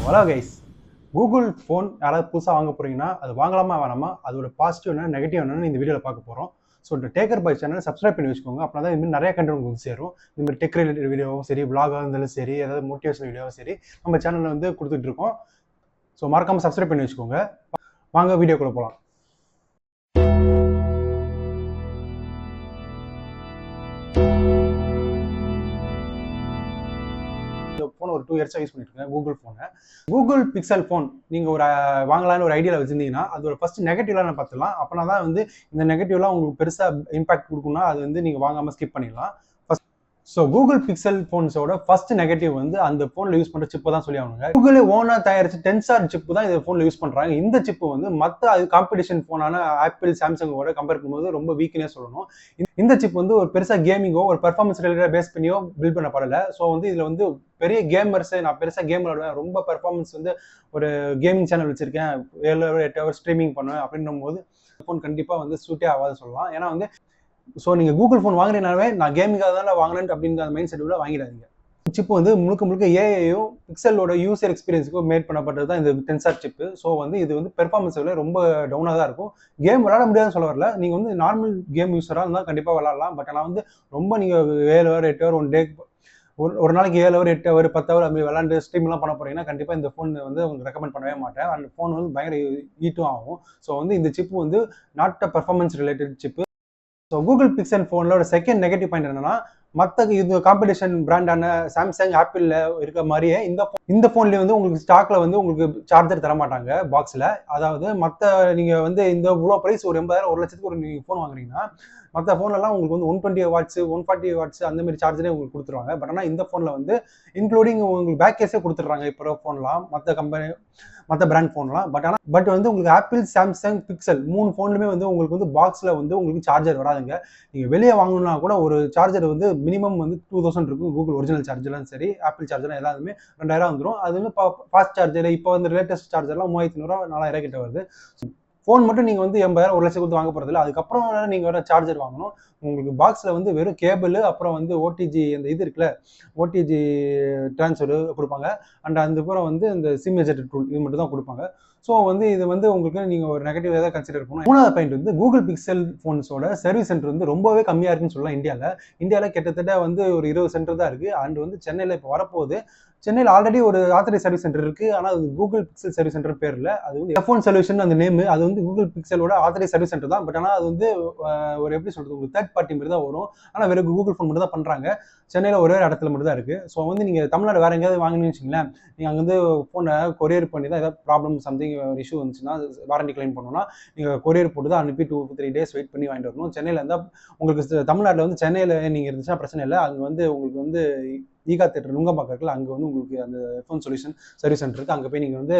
Hello guys, Google phone யாராவது புதுசாக வாங்க போகிறீங்கன்னா அது வாங்கலாமா வேணாமா, அதோட பாசிட்டிவ் என்ன நெகட்டிவ் என்னன்னு இந்த வீடியோவில் பார்க்க போகிறோம். ஸோ இந்த டேக்கர் பை சேனல் சப்ஸ்கிரைப் பண்ணி வச்சுக்கோங்க. அப்படின்னா தான் இதுமாதிரி நிறைய கண்டென்ட் உங்களுக்கு சேரும். இதுமாதிரி டெக் ரிலேட்டட் வீடியோவும் சரி, விளாகாக இருந்தாலும் சரி, ஏதாவது மோட்டிவேஷன் வீடியோவும் சரி, நம்ம சேனலில் வந்து கொடுத்துட்டு இருக்கோம். ஸோ மறக்காமல் சப்ஸ்கிரைப் பண்ணி வச்சுக்கோங்க. வாங்க வீடியோக்குள்ளே போகலாம். ஃபோன் ஒரு 2 இயர்ஸாக யூஸ் பண்ணிட்டு இருக்கேன், கூகுள் ஃபோனை. கூகுள் பிக்சல் ஃபோன் நீங்கள் ஒரு வாங்கலான்னு ஒரு ஐடியாவில் வச்சுருந்தீங்கன்னா அதோட ஃபர்ஸ்ட் நெகட்டிவ்லாம் நான் பார்த்துக்கலாம். அப்போனா தான் வந்து இந்த நெகட்டிவ்லாம் உங்களுக்கு பெருசாக இம்பாக்ட் கொடுக்குன்னா அது வந்து நீங்கள் வாங்காமல் ஸ்கிப் பண்ணிடலாம். ஸோ கூகுள் பிக்சல் ஃபோன்ஸோட ஃபர்ஸ்ட் நெகட்டிவ் வந்து அந்த ஃபோனில் யூஸ் பண்ணுற சிப்பை தான் சொல்லி ஆகணுங்க. கூகுளே ஓனாக தயாரிச்சு டென்சார் சிப்பு தான் இந்த ஃபோனில் யூஸ் பண்ணுறாங்க. இந்த சிப்பு வந்து மற்ற காம்படிஷன் ஃபோனான ஆப்பிள், சாம்சங்கோட கம்பேர் பண்ணும்போது ரொம்ப வீக்னே சொல்லணும். இந்த சிப் வந்து ஒரு பெருசாக கேமிங்கோ ஒரு பெர்ஃபார்மன்ஸ் ரிலேட்டடாக பேஸ் பண்ணியோ பில்ட் பண்ணப்படலை. ஸோ வந்து இதில் வந்து பெரிய கேமர்ஸு, நான் பெருசாக கேம் விளாடுவேன், ரொம்ப பெர்ஃபார்மன்ஸ் வந்து ஒரு கேமிங் சேனல் வச்சுருக்கேன், 7 hour 8 hour ஸ்ட்ரீமிங் பண்ணுவேன் அப்படின்னும் போது ஃபோன் கண்டிப்பாக வந்து சூட்டே ஆகாது சொல்லலாம். ஏன்னா வந்து ஸோ நீங்கள் கூகுள் ஃபோன் வாங்குறீங்கனாவே நான் கேமிங்காக தான் வாங்கினேன் அப்படிங்கிற மைண்ட் செட்டில் வாங்கிடாதீங்க. சிப்பு வந்து முழுக்க ஏஐயும் பிக்சலோட யூசர் எக்ஸ்பீரியன்ஸுக்கும் மேட் பண்ணப்பட்டது தான் இந்த டென்சார் சிப்பு. ஸோ வந்து இது வந்து பெர்ஃபார்மன்ஸ் விட ரொம்ப டவுனாக தான் இருக்கும். கேம் விளாட முடியாதுன்னு சொல்ல வரல, நீங்கள் வந்து நார்மல் கேம் யூஸராக இருந்தால் கண்டிப்பாக விளாட்லாம். பட் ஆனால் வந்து ரொம்ப நீங்கள் 7 hour 8 hour ஒன் டே ஒரு நாளைக்கு 7 hour 8 hour 10 hour அப்படி விளாண்டு ஸ்ட்ரீம்லாம் பண்ண போறீங்கன்னா கண்டிப்பாக இந்த ஃபோன் வந்து உங்களுக்கு ரெக்கமெண்ட் பண்ணவே மாட்டேன். அந்த ஃபோன் வந்து பயங்கர ஹீட்டும் ஆகும். ஸோ வந்து இந்த சிப்பு வந்து not a performance related chip. So Google Pixel ஃபோனோட செகண்ட் நெகட்டிவ் பாயிண்ட் என்னன்னா, மற்ற இது காம்படிஷன் பிராண்டான சாம்சங், ஆப்பிளில் இருக்க மாதிரியே இந்த ஃபோன்லேயே வந்து உங்களுக்கு ஸ்டாக்ல வந்து உங்களுக்கு சார்ஜர் தர மாட்டாங்க பாக்ஸில். அதாவது மற்ற நீங்கள் வந்து இந்த இவ்வளோ ப்ரைஸ் ஒரு 80,000 1 லட்சத்துக்கு ஒரு நீங்கள் ஃபோன் வாங்குறீங்கன்னா மற்ற ஃபோன்லலாம் உங்களுக்கு வந்து 120 வாட்ஸ் 140 வாட்ஸ் அந்த மாதிரி சார்ஜரே உங்களுக்கு கொடுத்துருவாங்க. பட் ஆனால் இந்த ஃபோனில் வந்து இன்க்ளூடிங் உங்களுக்கு பேக் கேஸே கொடுத்துட்றாங்க இப்போ ஃபோன்லாம், மற்ற பிராண்ட் ஃபோன்லாம். பட் வந்து உங்களுக்கு ஆப்பிள், சாம்சங், பிக்சல் 3 ஃபோன்லுமே வந்து உங்களுக்கு வந்து பாக்ஸில் வந்து உங்களுக்கு சார்ஜர் வராதுங்க. நீங்கள் வெளியே வாங்கணும்னா கூட ஒரு சார்ஜர் வந்து மினிமம் வந்து 2000 இருக்கும். கூகுள் ஒரிஜினல் சார்ஜர்லாம் சரி, ஆப்பிள் சார்ஜர்லாம் எல்லாருமே 2000 வந்துடும். அது வந்து ஃபாஸ்ட் சார்ஜர் இப்போ வந்து லேட்டஸ்ட் சார்ஜர்லாம் 3500 4000 கிட்ட வருது. ஃபோன் மட்டும் நீங்கள் வந்து 80,000 1 லட்சம் கொடுத்து வாங்க போகிறதில்ல. அதுக்கப்புறம் நீங்கள் வேறு சார்ஜர் வாங்கணும். உங்களுக்கு பாக்ஸில் வந்து வெறும் கேபிள், அப்புறம் வந்து ஓடிஜி அந்த இது இருக்குல்ல, ஓடிஜி ட்ரான்ஸ்ஃபர் கொடுப்பாங்க. அண்ட் அதுக்கப்புறம் வந்து இந்த சிம் எஜெக்டர் டூல் இது மட்டும் தான் கொடுப்பாங்க. ஸோ வந்து இது வந்து உங்களுக்கு நீங்கள் ஒரு நெகட்டிவ் ஏதாவது கன்சிடர் பண்ணணும். 3வது பாயிண்ட் வந்து கூகுள் பிக்சல் ஃபோன்ஸோட சர்வீஸ் சென்டர் வந்து ரொம்பவே கம்மியாக இருக்குன்னு சொல்லலாம். இந்தியாவில் கிட்டத்தட்ட வந்து ஒரு 20 சென்டர் தான் இருக்குது. அண்ட் வந்து சென்னையில் இப்போ வரப்போகுது. சென்னையில் ஆல்ரெடி ஒரு ஆத்தரைஸ் சர்வீஸ் சென்டர் இருக்குது. ஆனால் அது கூகுள் பிக்சல் சர்வீஸ் சென்டர் பேர் இல்லை, அது வந்து எஃப்ஒன் சொல்யூஷன் அந்த நேம். அது வந்து கூகுள் பிக்சலோட ஆத்தரைஸ் சர்வீஸ் சென்டர் தான். பட் ஆனால் அது வந்து ஒரு எப்படி சொல்கிறது, உங்களுக்கு தேர்ட் பார்ட்டி மாதிரி தான் வரும். ஆனால் வெறும் கூகுள் ஃபோன் மட்டும் தான் பண்ணுறாங்க. சென்னையில் ஒரே இடத்துல மட்டும் தான் இருக்குது. ஸோ வந்து நீங்கள் தமிழ்நாடு வேறு எங்கேயாவது வாங்கினீங்கன்னு வச்சுங்களேன், நீங்கள் அங்கே வந்து ஃபோனை கொரியர் பண்ணி தான் ஏதாவது ப்ராப்ளம் சம்திங் ஒரு இஷ்யூ வந்துச்சுன்னா வாரண்டி கிளைம் பண்ணணும்னா நீங்கள் கொரியர் போட்டு தான் அனுப்பி 2-3 days வெயிட் பண்ணி வாங்கிட்டு வரணும். சென்னையில் இருந்தால் உங்களுக்கு தமிழ்நாட்டில் வந்து சென்னையில் நீங்கள் இருந்துச்சுன்னா பிரச்சனை இல்லை. அங்கே வந்து உங்களுக்கு வந்து ஈகா தேட்டர் நுங்கம்பாக்கம் அங்கே வந்து உங்களுக்கு அந்த எஃப்ஒன் சொல்யூஷன் சர்வீஸ் சென்டர் இருக்குது. அங்கே போய் நீங்கள் வந்து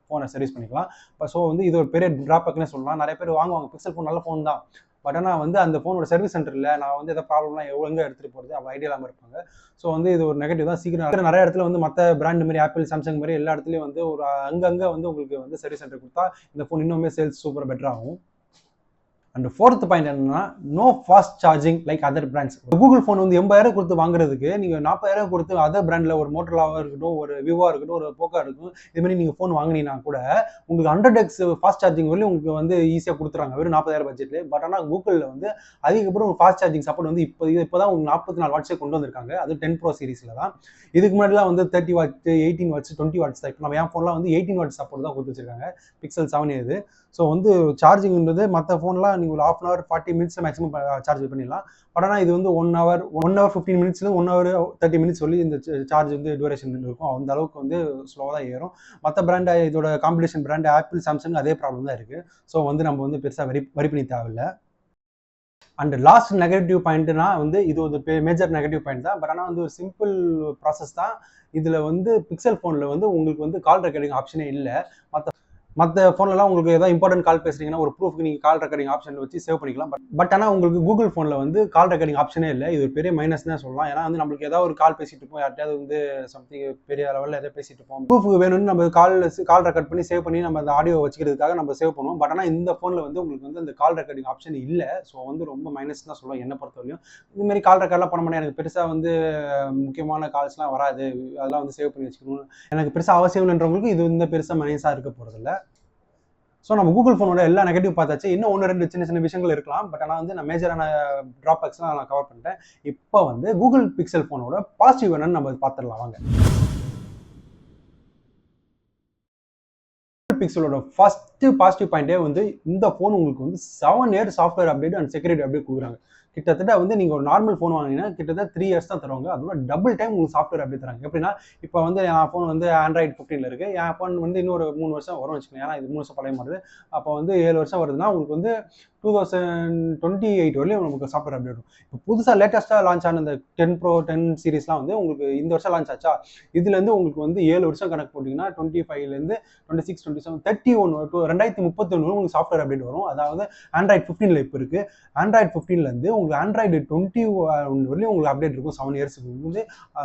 ஃபோனை சர்வீஸ் பண்ணிக்கலாம். ஸோ வந்து இது ஒரு பெரிய ட்ராபேக்னே சொல்லலாம். நிறைய பேர் வாங்குவாங்க, பிக்சல் ஃபோன் நல்ல ஃபோன் தான், பட் ஆனால் வந்து அந்த ஃபோனோட சர்வீஸ் சென்டரில் நான் வந்து எதாவது ப்ராப்ளம்லாம் எங்கே எடுத்துகிட்டு போகிறது அவள் ஐடியா இல்லாமல் இருப்பாங்க. ஸோ வந்து இது ஒரு நெகட்டிவ் தான். சீக்கிரம் நிறைய இடத்துல வந்து மற்ற பிராண்ட் மாதிரி ஆப்பிள், சாம்சங் மாதிரி எல்லா இடத்துலையும் வந்து ஒரு அங்கங்கே வந்து உங்களுக்கு வந்து சர்வீஸ் சென்டர் கொடுத்தா இந்த ஃபோன் இன்னுமே சேல்ஸ் சூப்பராக பெட்டர் ஆகும். அண்ட் 4th பாயிண்ட் என்னன்னா, no fast charging like other brands. Google phone வந்து 80,000 கொடுத்து வாங்குறதுக்கு நீங்கள் 40,000 கொடுத்து அதர் பிராண்டில் ஒரு மோட்டோரோலாவாக இருக்கட்டும், ஒரு விவோவாக இருக்கட்டும், ஒரு போக்கா இருக்கட்டும், இதுமாதிரி நீங்கள் ஃபோன் வாங்கினீங்கன்னா கூட உங்களுக்கு 100x ஃபாஸ்ட் சார்ஜிங் வரலையும் உங்களுக்கு வந்து ஈஸியாக கொடுத்துறாங்க வெறும் 40,000 பட்ஜெட்லேயே. பட் ஆனால் கூகுளில் வந்து அதுக்கப்புறம் ஃபாஸ்ட் சார்ஜிங் சப்போர்ட் வந்து இப்போ தான் உங்களுக்கு 44 வாட்ஸே கொண்டு வந்திருக்காங்க. அது 10 Pro சீரிஸில் தான். இதுக்கு முன்னாடிலாம் வந்து 30 வாட்ஸ் 18 வாட்ஸ் 20 வாட்ஸ் தான். இப்போ நம்ம என் ஃபோன்லாம் வந்து 18 வாட்ஸ் சப்போர்ட் தான் கொடுத்து வச்சிருக்காங்க, பிக்சல் 7 இது. ஸோ வந்து சார்ஜிங்ன்றது மற்ற ஃபோன்லாம் நீங்கள் ஒரு 1/2 hour 40 minutes மேக்ஸிமம் சார்ஜ் பண்ணிடலாம். பட் ஆனால் இது வந்து 1 hour 15 minutes 1 hour 30 minutes சொல்லி இந்த சார்ஜ் வந்து டியூரேஷன் இருக்கும். அந்த அளவுக்கு வந்து ஸ்லோவாக தான் ஏறும். மற்ற பிராண்ட் இதோட காம்படிஷன் பிராண்ட் ஆப்பிள், சாம்சங் அதே ப்ராப்ளம் தான் இருக்குது. ஸோ வந்து நம்ம வந்து பெருசாக வரி பண்ணி தேவையில்லை. அண்ட் லாஸ்ட் நெகட்டிவ் பாயிண்ட்னா வந்து இது ஒரு மேஜர் நெகட்டிவ் பாயிண்ட் தான். பட் ஆனால் வந்து ஒரு சிம்பிள் ப்ராசஸ் தான். இதில் வந்து பிக்சல் ஃபோனில் வந்து உங்களுக்கு வந்து கால் ரெக்கார்டிங் ஆப்ஷனே இல்லை. மற்ற ஃபோன்லலாம் உங்களுக்கு ஏதாவது இம்பார்ட்டன்ட் கால் பேசுறீங்கன்னா ஒரு ப்ரூஃப்க்கு நீங்கள் கால் ரெக்கார்டிங் ஆப்ஷன் வச்சு சேவ் பண்ணிக்கலாம். பட் ஆனால் உங்களுக்கு கூகுள் ஃபோனில் வந்து கால் ரெக்கார்டிங் ஆப்ஷனே இல்லை. இது ஒரு பெரிய மைனஸ் தான் சொல்லலாம். ஏன்னா வந்து நம்மளுக்கு ஏதாவது ஒரு கால் பேசிட்டு இருப்போம், யார்ட்டையாவது வந்து சம்திங் பெரிய லெவலில் எதாவது பேசிட்டு இருப்போம். ப்ரூஃப்க்கு வேணும்னு நம்ம கால் ரெக்கார்ட் பண்ணி சேவ் பண்ணி நம்ம அந்த ஆடியோ வச்சுக்கிறதுக்காக நம்ம சேவ் பண்ணுவோம். பட் ஆனால் இந்த ஃபோனில் வந்து உங்களுக்கு வந்து அந்த கால் ரெக்கார்டிங் ஆப்ஷன் இல்லை. ஸோ வந்து ரொம்ப மைனஸ் தான் சொல்லுவோம் என்னை பொறுத்தவரையும். இதுமாரி கால் ரெக்கார்ட்லாம் பண்ண மாட்டேன். எனக்கு பெருசாக வந்து முக்கியமான கால்ஸ்லாம் வராது, அதெல்லாம் வந்து சேவ் பண்ணி வச்சுக்கணும், எனக்கு பெருசாக அவசியம் இல்லைன்றவங்களுக்கு இது வந்து பெருசாக மைனஸாக இருக்க போகிறதில்ல. ஸோ நம்ம கூகுள் ஃபோனோட எல்லா நெகட்டிவ் பார்த்தாச்சு. இன்னும் 1-2 சின்ன சின்ன விஷயங்கள் இருக்கலாம். பட் ஆனால் வந்து நான் மேஜரான ட்ராபேக்ஸ்லாம் நான் கவர் பண்ணிட்டேன். இப்போ வந்து கூகுள் பிக்சல் ஃபோனோட பாசிட்டிவ் என்னன்னு நம்ம பார்த்துடலாம் வாங்க. பிக்சலோட ஃபர்ஸ்ட் பாசிட்டிவ் பாயிண்டே வந்து இந்த ஃபோன் உங்களுக்கு வந்து 7 years software update and security update கொடுக்குறாங்க. கிட்டத்தட்ட வந்து நீங்கள் ஒரு நார்மல் ஃபோன் வாங்கினீங்கன்னா கிட்டத்தட்ட 3 years தான் தருவாங்க. அதோட டபுள் டைம் உங்களுக்கு சாஃப்ட்வேர் அப்டேட் தராங்க. எப்படின்னா இப்போ வந்து என் ஃபோன் வந்து ஆண்ட்ராய்டு 15 இருக்குது. என் ஃபோன் வந்து இன்னொரு 3 வருஷம் வரும்னு வச்சுக்கோங்க. ஏன்னா இது 3 வருஷம் பழைய மாடல். அப்போ வந்து 7 வருஷம் வருதுன்னா உங்களுக்கு வந்து 2028 வரலையும் நமக்கு சாஃப்ட்வேர் அப்டேட் வரும். இப்போ புதுசாக லேட்டஸ்ட்டாக லான்ச் ஆன இந்த 10 Pro 10 சீரிஸ்லாம் வந்து உங்களுக்கு இந்த வருஷம் லான்ச் ஆச்சா, இதுலேருந்து உங்களுக்கு வந்து 7 வருஷம் கணக்கு போட்டிங்கன்னா 25லேருந்து 26, 27, 31 2031 உங்களுக்கு சாஃப்ட்வேர் அப்டேட் வரும். அதாவது ஆண்ட்ராய்டு 15 இப்போ இருக்குது. ஆண்ட்ராய்டு 15லேருந்து உங்களுக்கு ஆண்ட்ராய்டு 21 வரலையும் உங்களுக்கு அப்டேட் இருக்கும். 7 இயர்ஸுக்கு வந்து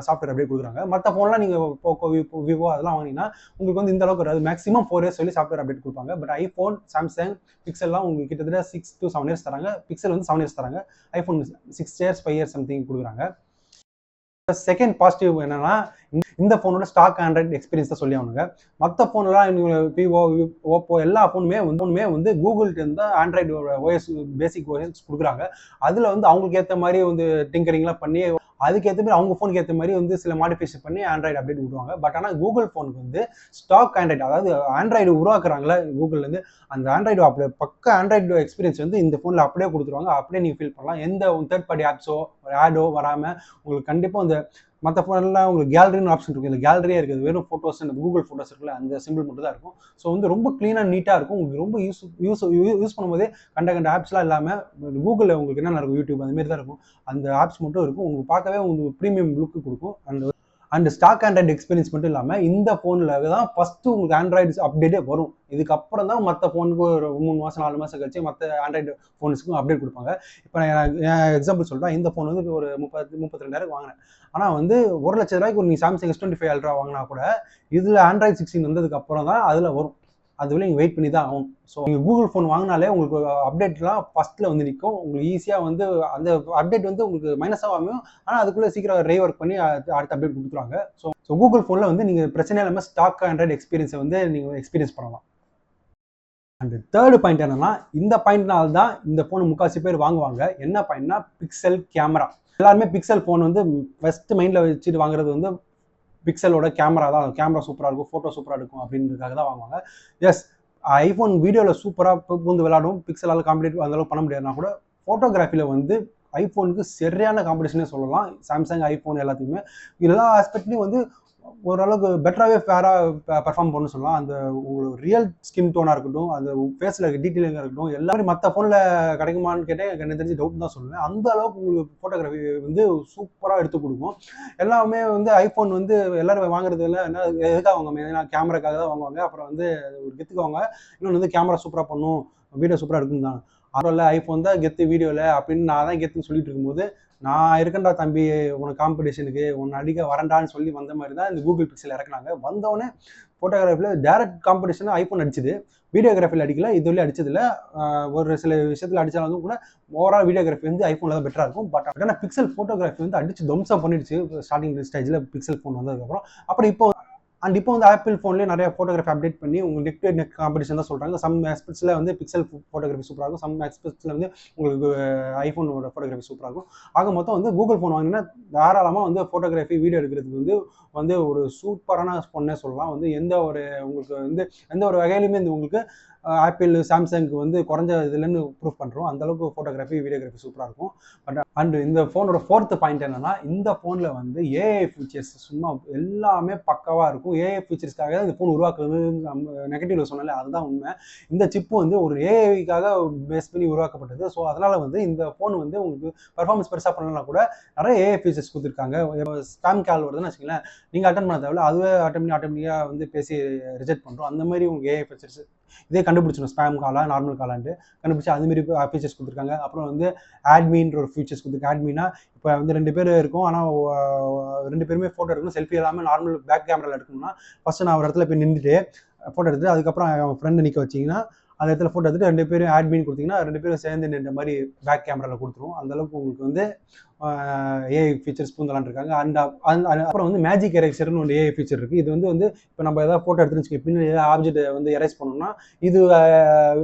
சாஃப்ட்வேர் அப்டேட் கொடுக்குறாங்க. மற்ற ஃபோன்லாம் நீங்கள் போக்கோ, விவோ அதெல்லாம் வாங்கினீங்கன்னா உங்களுக்கு வந்து இந்த அளவுக்கு வராது. மேக்ஸிமம் 4 years சொல்லி சாஃப்ட்வேர் அப்டேட் கொடுப்பாங்க. பட் ஐஃபோன், சாம்சங், பிக்சல்லாம் உங்களுக்கு கிட்டத்தட்ட 6 to 7 years தராங்க. பிக்சல் வந்து 7 years தராங்க. ஐஃபோன் 6 years 5 years சம்திங் கொடுக்குறாங்க. செகண்ட் பாசிட்டிவ் என்னன்னா இந்த ஃபோனோட ஸ்டாக் ஆண்ட்ராய்டு எக்ஸ்பீரியன்ஸ் தான் சொல்லி ஆகணுங்க. மற்ற ஃபோன்லாம் விவோ, ஓப்போ எல்லா ஃபோனுமே வந்து கூகுள்கிட்ட இருந்து ஆண்ட்ராய்டு ஓஎஸ் பேசிக் ஓஎஸ் கொடுக்குறாங்க. அதில் வந்து அவங்களுக்கு ஏற்ற மாதிரி வந்து டிங்கரிங்லாம் பண்ணி அதுக்கேற்ற மாதிரி அவங்க ஃபோனுக்கு ஏற்ற மாதிரி வந்து சில மாடிஃபிகேஷன் பண்ணி ஆண்ட்ராய்டு அப்டேட் விடுவாங்க. பட் ஆனால் கூகுள் ஃபோனுக்கு வந்து ஸ்டாக் ஆண்ட்ராய்டு, அதாவது ஆண்ட்ராய்டு உருவாக்குறாங்களே கூகுள்லேருந்து, அந்த ஆண்ட்ராய்டு அப்படியே பக்க ஆண்ட்ராய்டு எக்ஸ்பீரியன்ஸ் வந்து இந்த ஃபோனில் அப்படியே கொடுத்துருவாங்க. அப்படியே நீங்கள் ஃபீல் பண்ணலாம். எந்த தேர்ட் பார்ட்டி ஆப்ஸோ ஆடோ வராமல் உங்களுக்கு கண்டிப்பாக அந்த மற்ற ஃபோன்லாம் உங்களுக்கு கேலரின்னு ஆப்ஷன் இருக்கும். இந்த கேலரியே இருக்குது. வெறும் ஃபோட்டோஸ், இந்த கூகுள் ஃபோட்டோஸ் இருக்குல்ல, அந்த சிம்பிள் மட்டும் தான் இருக்கும். ஸோ வந்து ரொம்ப க்ளீனாக நீட்டாக இருக்கும். உங்களுக்கு ரொம்ப யூஸ் பண்ணும்போதே கண்ட ஆப்ஸ்லாம் இல்லாமல் கூகுளில் உங்களுக்கு என்ன இருக்கும், யூடியூப் அந்த மாதிரி தான் இருக்கும். அந்த ஆப்ஸ் மட்டும் இருக்கும். உங்களுக்கு பார்க்கவே உங்களுக்கு ப்ரீமியம் லுக்கு கொடுக்கும். அண்ட் ஸ்டாக் ஆண்ட்ராய்டு எக்ஸ்பீரியன்ஸ் மட்டும் இல்லாமல் இந்த ஃபோனில் தான் ஃபஸ்ட்டு உங்களுக்கு ஆண்ட்ராய்டு அப்டேட்டே வரும். இதுக்கப்புறம் தான் மற்ற ஃபோனுக்கு ஒரு 3 மாதம் 4 மாதம் கழிச்சு மற்ற ஆண்ட்ராய்டு ஃபோன்ஸுக்கும் அப்டேட் கொடுப்பாங்க. இப்போ நான் எக்ஸாம்பிள் சொல்கிறேன். இந்த ஃபோன் வந்து ஒரு 32,000 வாங்கினேன். ஆனால் வந்து 1,00,000 ரூபாய்க்கு நீங்கள் சாம்சங் S25 Ultra வாங்கினா கூட இதில் ஆண்ட்ராய்டு 16 வந்ததுக்கு அப்புறம் தான் அதில் வரும். அதுவரை நீங்கள் வெயிட் பண்ணி தான் ஆகும். ஸோ நீங்கள் கூகுள் ஃபோன் வாங்கினாலே உங்களுக்கு அப்டேட்லாம் ஃபஸ்ட்டில் வந்து நிற்கும். உங்களுக்கு ஈஸியாக வந்து அந்த அப்டேட் வந்து உங்களுக்கு மைனஸாக ஆகும். ஆனால் அதுக்குள்ளே சீக்கிரம் ரீஒர்க் பண்ணி அடுத்த அப்டேட் கொடுத்துருவாங்க. ஸோ கூகுள் ஃபோனில் வந்து நீங்கள் பிரச்சனை இல்லாமல் ஸ்டாக் ஆண்ட்ராய்டு எக்ஸ்பீரியன்ஸை வந்து நீங்கள் எக்ஸ்பீரியன்ஸ் பண்ணலாம். அண்ட் தேர்டு பாயிண்ட் என்னன்னா, இந்த பாயிண்ட்னால தான் இந்த ஃபோன் முக்காசி பேர் வாங்குவாங்க. என்ன பாயிண்ட்னா பிக்சல் கேமரா. எல்லாருமே பிக்சல் ஃபோன் வந்து ஃபஸ்ட்டு மைண்டில் வச்சுட்டு வாங்குறது வந்து பிக்சலோட கேமரா தான். கேமரா சூப்பராக இருக்கும், ஃபோட்டோ சூப்பராக இருக்கும் அப்படின்றதுக்காக தான் வாங்குவாங்க. எஸ், ஐஃபோன் வீடியோவில் சூப்பராக பூந்து விளையாடும், பிக்சலால் காம்படிட்டிவ் அந்தளவுக்கு பண்ண முடியாதுனா கூட ஃபோட்டோகிராஃபியில் வந்து ஐஃபோனுக்கு சரியான காம்படிஷனே சொல்லலாம். சாம்சங், ஐஃபோன் எல்லாத்துக்குமே எல்லா ஆஸ்பெக்ட்லையும் வந்து ஓரளவுக்கு பெட்டராகவே ஃபேராக பெர்ஃபார்ம் பண்ணணும்னு சொல்லலாம். அந்த உங்களுக்கு ரியல் ஸ்கின் டோனாக இருக்கட்டும், அந்த ஃபேஸில் இருக்க டீட்டெயிலிங்காக இருக்கட்டும், எல்லாமே மற்ற ஃபோனில் கிடைக்குமான்னு கேட்டால் எனக்கு தெரிஞ்சு டவுட் தான் சொல்லுவேன். அந்த அளவுக்கு உங்களுக்கு ஃபோட்டோகிராஃபி வந்து சூப்பராக எடுத்து கொடுக்கும். எல்லாமே வந்து ஐஃபோன் வந்து எல்லாரும் வாங்குறது இல்லை, என்ன எதுக்காக வாங்குவாங்க, ஏன்னா கேமராக்காக தான் வாங்குவாங்க. அப்புறம் வந்து ஒரு கெத்துக்கு வாங்க, இன்னொன்று வந்து கேமரா சூப்பராக பண்ணும், வீடியோ சூப்பராக இருக்குன்னு தான். அதில் ஐஃபோன் தான் கெத்து வீடியோவில் அப்படின்னு நான் தான் கெத்துன்னு சொல்லிட்டு இருக்கும்போது, நான் இருக்கேன்டா தம்பி உனக்கு காம்படிஷனுக்கு, உன்னை அடிக்க வரண்டான்னு சொல்லி வந்த மாதிரி தான் இந்த கூகுள் பிக்சல் இறக்குனாங்க. வந்தவொடனே ஃபோட்டோகிராஃபியில் டேரக்ட் காம்படிஷன் ஐஃபோன் அடிச்சுது. வீடியோகிராஃபியில் அடிக்கல, இதுவரையும் அடிச்சதில்லை. ஒரு சில விஷயத்தில் அடித்தாலும் கூட ஓவரால் வீடியோகிராஃபி வந்து ஐஃபோனில் தான் பெட்டராக இருக்கும். பட் ஆனால் பிக்சல் ஃபோட்டோகிராஃபி வந்து அடிச்சு தம்சம் பண்ணிடுச்சு ஸ்டார்டிங் ஸ்டேஜில் பிக்சல் ஃபோன் வந்ததுக்கப்புறம். அப்புறம் இப்போ வந்து ஆப்பிள் ஃபோன்லேயே நிறைய ஃபோட்டோகிராஃபி அப்டேட் பண்ணி உங்களுக்கு நெக் டு நெக் காம்படிஷன் தான் சொல்கிறாங்க. சம் ஆஸ்பெக்ட்ஸில் வந்து பிக்சல் ஃபோட்டோகிராஃபி சூப்பராக இருக்கும், சம் ஆஸ்பெக்ட்ஸில் வந்து உங்களுக்கு ஐஃபோனோட ஃபோட்டோகிராஃபி சூப்பராக இருக்கும். ஆக மொத்தம் வந்து கூகுள் ஃபோன் வாங்கினா தாராளமாக வந்து ஃபோட்டோகிராஃபி வீடியோ எடுக்கிறதுக்கு வந்து ஒரு சூப்பரான ஃபோன்னே சொல்லலாம். வந்து உங்களுக்கு வந்து எந்த ஒரு வகையிலுமே இந்த உங்களுக்கு ஆப்பிள், சாம்சங்க்கு வந்து குறைஞ்ச இதுலன்னு ப்ரூவ் பண்ணுறோம். அந்தளவுக்கு ஃபோட்டோகிராஃபி, வீடியோகிராஃபி சூப்பராக இருக்கும். பட் அண்ட் இந்த ஃபோனோட ஃபோர்த்து பாயிண்ட் என்னன்னா, இந்த ஃபோனில் வந்து ஏஐ ஃபீச்சர்ஸ் சும்மா எல்லாமே பக்காவாக இருக்கும். ஏஐ ஃபீச்சர்ஸ்க்காக இந்த ஃபோன் உருவாக்குறது நெகட்டிவ்ல சொன்னாலே அதுதான் உண்மை. இந்த சிப்பு வந்து ஒரு ஏஐக்காக பேஸ் பண்ணி உருவாக்கப்பட்டது. ஸோ அதனால் வந்து இந்த ஃபோன் வந்து உங்களுக்கு பர்ஃபார்மன்ஸ் பெருசாக பண்ணலாம் கூட நிறைய ஏஐ ஃபீச்சர்ஸ் கொடுத்துருக்காங்க. ஸ்பேம் கால் வருதுன்னு வச்சுக்கோங்களேன், நீங்கள் அட்டன் பண்ண தேவையில்ல, அதுவே ஆட்டோமேட்டிக்காக வந்து பேசி ரிஜெக்ட் பண்ணுறோம். அந்த மாதிரி உங்களுக்கு ஏஐ ஃபீச்சர்ஸ் இதே கண்டுபிடிச்சிடும் ஸ்பேம் காலா நார்மல் காலான்ட்டு கண்டுபிடிச்சி அதுமாரி ஃபீச்சர்ஸ் கொடுத்துருக்காங்க. அப்புறம் வந்து ஆட்மின்ற ஒரு ஃபீச்சர்ஸ் கொடுத்துருக்கு. ஆட்மினா இப்போ வந்து 2 பேர் இருக்கும், ஆனால் 2 பேருமே ஃபோட்டோ எடுக்கணும். செல்ஃபி இல்லாமல் நார்மல் பேக் கேமராவில் எடுக்கணும்னா ஃபஸ்ட்டு நான் ஒரு இடத்துல போய் நின்றுட்டு ஃபோட்டோ எடுத்துட்டு அதுக்கப்புறம் அவன் ஃப்ரெண்டு நிற்க வச்சிங்கன்னா அந்த இடத்துல ஃபோட்டோ எடுத்துட்டு 2 பேரும் ஆட்மின் கொடுத்தீங்கன்னா 2 பேரும் சேர்ந்து நின்ற மாதிரி பேக் கேமராவில் கொடுத்துருவோம். அந்தளவுக்கு உங்களுக்கு வந்து ஏஐ ஃபீச்சர்ஸ் பூந்தலான் இருக்காங்க. அப்புறம் வந்து மேஜிக் எரேசர்னு ஒரு ஏஐ ஃபீச்சர் இருக்குது. இது வந்து இப்போ நம்ம ஏதாவது ஃபோட்டோ எடுத்துன்னு வச்சுக்கோங்க, பின்னாடி ஏதாவது ஆப்ஜெக்ட் வந்து எரேஸ் பண்ணோம்னா இது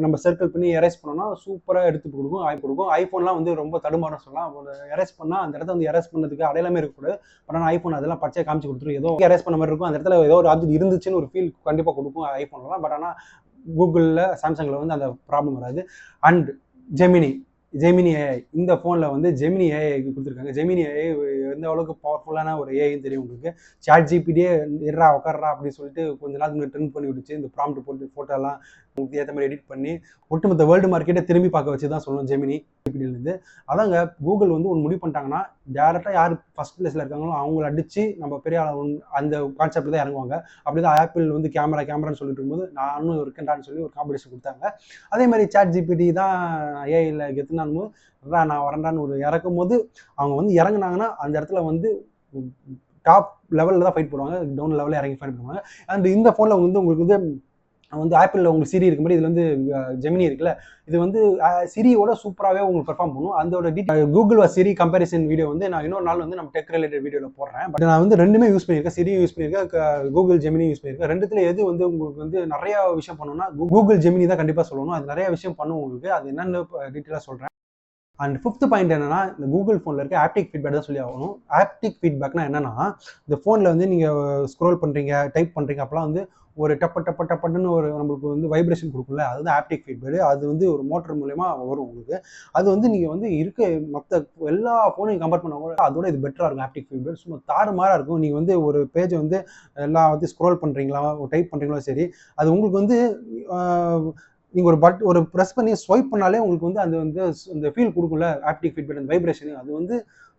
நம்ம சர்க்கிள் பண்ணி எரேஸ் பண்ணோம்னா சூப்பராக எடுத்து கொடுக்கும். ஐஃபோன்லாம் வந்து ரொம்ப தடுமாறும் சொல்லலாம். எரேஸ் பண்ணால் அந்த இடத்த வந்து எரேஸ் பண்ணதுக்கு அடையாளமே இருக்கக்கூடாது. பட் ஆனால் ஐஃபோன் அதெல்லாம் பச்சையாக காமிச்சு கொடுத்துரும். ஏதோ எரேஸ் பண்ண மாதிரி இருக்கும், அந்த இடத்துல ஏதோ ஒரு ஆப்ஜெக்ட் இருந்துச்சுன்னு ஒரு ஃபீல் கண்டிப்பாக கொடுக்கும் ஐஃபோன்லாம். பட் ஆனால் கூகுளில் சாம்சங்கில் வந்து அந்த ப்ராப்ளம் வராது. அண்ட் ஜெமினி ஏஐ இந்த ஃபோனில் வந்து ஜெமினி ஏஐ கொடுத்துருக்காங்க. ஜெமினி ஏஐ எந்த அளவுக்கு பவர்ஃபுல்லான ஒரு ஏஐன்னு தெரியும் உங்களுக்கு. சாட் ஜிபிடியே எட்ரா உட்கார்றா அப்படின்னு சொல்லிட்டு கொஞ்ச நாள் ட்ரெண்ட் பண்ணி விட்டுச்சு. இந்த ப்ராம்ப்ட் போட்டு ஃபோட்டோலாம் உங்களுக்கு ஏற்ற மாதிரி எடிட் பண்ணி ஒட்டுமொத்த வேர்ல்டு மார்க்கெட்டை திரும்பி பார்க்க வச்சு தான் சொல்லணும் ஜெமினி ஜிபிடிலேருந்து. அதாங்க கூகுள் வந்து ஒன்று முடிவு பண்ணிட்டாங்கன்னா டேரெக்டாக யார் ஃபஸ்ட் பிளேஸில் இருக்காங்களோ அவங்கள அடித்து நம்ம பெரிய அந்த கான்செப்ட் தான் இறங்குவாங்க. அப்படி தான் ஆப்பிள் வந்து கேமரான்னு சொல்லிட்டு இருக்கும்போது நானும் இருக்கேன்டான்னு சொல்லி ஒரு காம்படிஷன் கொடுத்தாங்க. அதே மாதிரி சாட் ஜிபிடி தான் ஏஐயில் கெத்துனான்னு நான் வரேன்டான்னு ஒரு இறக்கும் போது அவங்க வந்து இறங்குனாங்கன்னா அந்த இடத்துல வந்து டாப் லெவலில் தான் ஃபைட் போடுவாங்க, டவுன் லெவலில் இறங்கி ஃபைட் பண்ணுவாங்க. அண்ட் இந்த ஃபோனில் வந்து உங்களுக்கு வந்து ஆப்பிளில் உங்களுக்கு சிரி இருக்கு மாதிரி இதில் வந்து ஜெமினி இருக்குல்ல, இது வந்து சிரியோட சூப்பராகவே உங்களுக்கு பெர்ஃபார்ம் பண்ணும். அதோட கூகுள் சிரி கம்பேரிசன் வீடியோ வந்து நான் இன்னொரு நாள் வந்து நம்ம டெக் ரிலேட்டட் வீடியோவில் போடுறேன். பட் நான் வந்து ரெண்டுமே யூஸ் பண்ணியிருக்கேன், சிரியும் யூஸ் பண்ணியிருக்கேன், கூகுள் ஜெமினி யூஸ் பண்ணியிருக்கேன். ரெண்டுத்துல எது வந்து உங்களுக்கு வந்து நிறைய விஷயம் பண்ணணும்னா கூகுள் ஜெமினி தான் கண்டிப்பாக சொல்லணும். அது நிறைய விஷயம் பண்ணும் உங்களுக்கு. அது என்னென்னு டீட்டெயிலாக சொல்கிறேன். அண்ட் 5th பாயிண்ட் என்னன்னா, இந்த கூகுள் ஃபோனில் இருக்க ஆப்டிக் ஃபீட்பேக் தான் சொல்லி ஆகணும். ஆப்டிக் ஃபீட்பேக்னா என்னன்னா, இந்த ஃபோனில் வந்து நீங்கள் ஸ்க்ரோல் பண்ணுறீங்க, டைப் பண்ணுறீங்க, அப்போலாம் வந்து ஒரு டப்புன்னு ஒரு நம்மளுக்கு வந்து வைப்ரேஷன் கொடுக்கும்ல, அதுதான் ஆப்டிக் ஃபீட்பேக். அது வந்து ஒரு மோட்டர் மூலமா வரும் உங்களுக்கு. அது வந்து நீங்கள் வந்து இருக்க மற்ற எல்லா ஃபோனையும் கம்பேர் பண்ண அதோட இது பெட்டராக இருக்கும். ஆப்டிக் ஃபீட்பேக் சும்மா தாறுமாறாக இருக்கும். நீங்கள் வந்து ஒரு பேஜை வந்து எல்லாம் வந்து ஸ்க்ரோல் பண்ணுறீங்களா, டைப் பண்ணுறீங்களோ சரி, அது உங்களுக்கு வந்து நீங்கள் ஒரு ப்ரெஸ் பண்ணி ஸ்வைப் பண்ணாலே உங்களுக்கு வந்து அது வந்து அந்த ஃபீல் கொடுக்கும்ல, ஆப்டிக் ஃபீட்பேக், அந்த வைப்ரேஷன், அது வந்து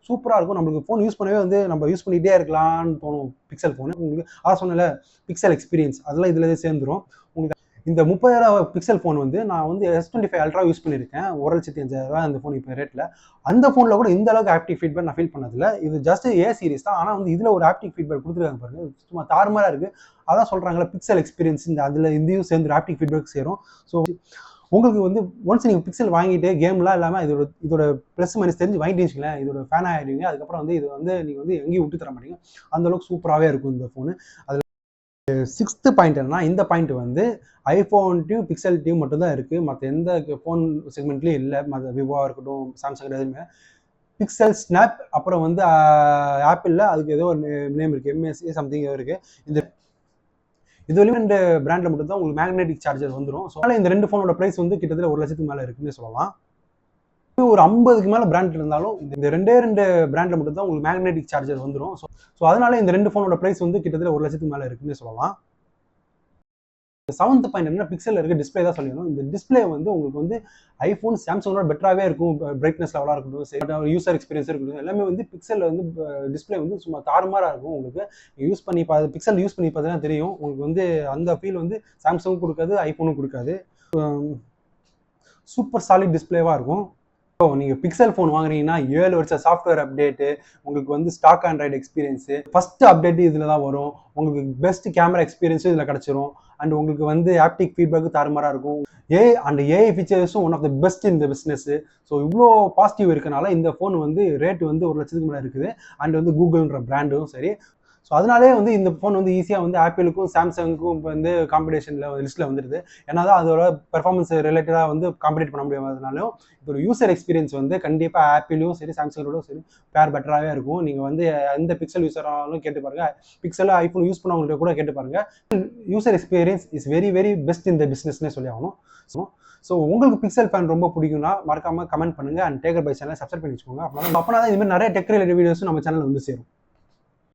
சூப்பராக இருக்கும். நம்மளுக்கு ஃபோன் யூஸ் பண்ணவே வந்து நம்ம யூஸ் பண்ணிகிட்டே இருக்கலாம்னு தோணும். பிக்சல் ஃபோனு உங்களுக்கு சொன்னல பிக்சல் எக்ஸ்பீரியன்ஸ் அதெல்லாம் இதில் சேர்ந்துடும் உங்களுக்கு. இந்த 30,000 பிக்சல் ஃபோன் வந்து நான் வந்து S25 அல்ட்ரா யூஸ் பண்ணியிருக்கேன், 1,05,000 அந்த ஃபோன் இப்போ ரேட்டில். அந்த ஃபோனில் கூட இந்த அளவுக்கு ஆப்டிக் ஃபீட்பேக் நான் ஃபீல் பண்ணதில்லை. இது ஜஸ்ட் ஏ சீரிஸ் தான், ஆனால் வந்து இதில் ஒரு ஆப்டிக் ஃபீட்பேக் கொடுத்துருக்காங்க பாருங்க, சும்மா தாறுமாறாக இருக்குது. அதான் சொல்கிறாங்களே பிக்சல் எக்ஸ்பீரியன்ஸ், இந்த அதில் இந்தியும் சேர்ந்து ஆப்டிக் ஃபீட்பேக் சேரும். ஸோ உங்களுக்கு வந்து ஒன்ஸ் நீங்கள் பிக்சல் வாங்கிட்டு கேம்லாம் இல்லாமல் இதோட ப்ளஸ் மைனஸ் தெரிஞ்சு வாங்கிட்டு வச்சுக்கலாம், இதோட ஃபேன் ஆகிடுவீங்க. அதுக்கப்புறம் வந்து இது வந்து நீங்கள் வந்து எங்கேயும் விட்டு தர மாட்டீங்க, அந்தளவுக்கு சூப்பராகவே இருக்கும் இந்த ஃபோனு. அதில் 6th பாயிண்ட் என்னன்னா, இந்த பாயிண்ட் வந்து ஐஃபோன் டியூ பிக்சல் டியூ மட்டும்தான் இருக்குது, மற்ற எந்த ஃபோன் செக்மெண்ட்லேயும் இல்லை. மற்ற விவோவாக இருக்கட்டும், சாம்சங் எதுவுமே பிக்சல் ஸ்னாப், அப்புறம் வந்து ஆப்பிளில் அதுக்கு ஏதோ ஒரு நேம் இருக்குது, MSA சம்திங் ஏதோ இருக்குது. இந்த இதுவரையும் 2 பிராண்டில் மட்டும் தான் உங்களுக்கு மேக்னெட்டிக் சார்ஜர் வந்துடும். ஸோ அதனால் இந்த 2 ஃபோனோட ப்ரைஸ் வந்து கிட்டத்தட்ட 1 லட்சத்துக்கு மேலே இருக்குன்னு சொல்லலாம். ஒரு 50க்கு மேலே பிராண்ட் இருந்தாலும் இந்த 2 பிராண்டில் மட்டும் தான் உங்களுக்கு மேக்னெட்டிக் சார்ஜர் வந்துடும். ஸோ அதனால இந்த 2 ஃபோனோட ப்ரைஸ் வந்து கிட்டத்தட்ட 1 லட்சத்துக்கு மேலே இருக்குன்னு சொல்லலாம். 7th பாயிண்ட் என்ன, பிக்சல்ல இருக்க டிஸ்பிளே தான் சொல்லணும். இந்த டிஸ்பிளே வந்து உங்களுக்கு வந்து ஐஃபோன் சாம்சங்கோட பெட்டராகவே இருக்கும். பிரைட்னஸ் லெவலாக இருக்கட்டும், யூசர் எக்ஸ்பீரியன்ஸ் இருக்கட்டும், எல்லாமே வந்து பிக்சல்ல வந்து டிஸ்பிளே வந்து சும்மா தாறுமாறாக இருக்கும். உங்களுக்கு பிக்சல் யூஸ் பண்ணி பார்த்தீங்கன்னா தெரியும், உங்களுக்கு வந்து அந்த ஃபீல் வந்து சாம்சங்கும் கொடுக்காது, ஐஃபோனும் கொடுக்காது. சூப்பர் சாலிட் டிஸ்பிளேவாக இருக்கும். ஸோ நீங்கள் பிக்சல் ஃபோன் வாங்குறீங்கன்னா 7 வருஷம் சாஃப்ட்வேர் அப்டேட்டு, உங்களுக்கு வந்து stock Android experience, first update இதில் தான் வரும். உங்களுக்கு பெஸ்ட் கேமரா எக்ஸ்பீரியன்ஸும் இதில் கிடச்சிரும். அண்ட் உங்களுக்கு வந்து ஆப்டிக் ஃபீட்பேக்கு தாறுமாறாக இருக்கும். ஏஐ ஃபீச்சர்ஸும் ஒன் ஆஃப் த பெஸ்ட் இந்த பிஸ்னஸ். ஸோ இவ்வளோ பாசிட்டிவ் இருக்கனால இந்த ஃபோன் வந்து ரேட் வந்து 1 லட்சத்துக்கு மேலே இருக்குது. அண்ட் வந்து கூகுள்ன்ற பிராண்டும் சரி. ஸோ அதனாலே வந்து இந்த ஃபோன் வந்து ஈஸியாக வந்து ஆப்பிளுக்கும் சாம்சங்குக்கும் இப்போ வந்து காம்படிஷனில் லிஸ்ட்டில் வந்துடுது. ஏன்னா தான் அதோட பெர்ஃபார்மன்ஸ் ரிலேட்டடாக வந்து காம்படிட் பண்ண முடியாதனாலும் இதோட யூசர் எக்ஸ்பீரியன்ஸ் வந்து கண்டிப்பாக ஆப்பிளும் சரி சாம்சங்கோட சரி பேர் பெட்டராகவே இருக்கும். நீங்கள் வந்து எந்த பிக்சல் யூஸராலும் கேட்டு பாருங்கள், பிக்சல் ஐஃபோன் யூஸ் பண்ணவங்கள்ட்ட கூட கேட்டு பாருங்கள். User experience is very very best இந்த பிஸ்னஸ்னே சொல்லி ஆகணும். ஸோ உங்களுக்கு பிக்சல் ஃபேன் ரொம்ப பிடிக்கும்னா மறக்காமல் கமெண்ட் பண்ணுங்கள். அண்ட் டேக்கர் பை சேனலை சப்ஸ்கிரைப் பண்ணி வச்சுக்கோங்க. அப்போனா தான் இதுமாதிரி நிறைய டெக் ரிலேட்டட் வீடியோஸும் நம்ம சேனலில் வந்து சேரும்.